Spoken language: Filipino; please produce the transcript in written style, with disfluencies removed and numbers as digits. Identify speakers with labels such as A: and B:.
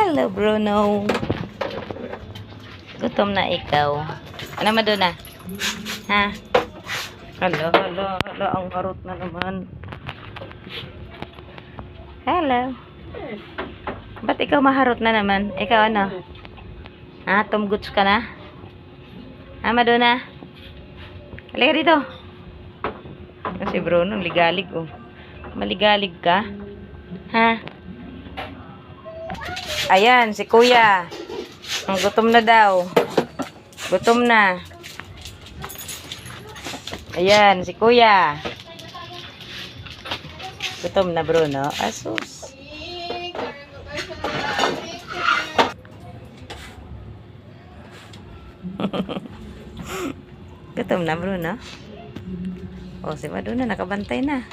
A: Hello, Bruno. Gutom na ikaw. Ano Madonna? Ha? Hala, ang harot na naman. Hello. Ba't ikaw maharot na naman? Ikaw ano? Ha? Tumguts ka na? Ha, Madonna? Halika dito. Si Bruno, ligalig oh. Maligalig ka? Ha? Ayan, si Kuya. Ang gutom na daw. Gutom na. Ayan, si Kuya. Gutom na, Bruno. Asus. Gutom na, Bruno. O, si Madonna nakabantay na.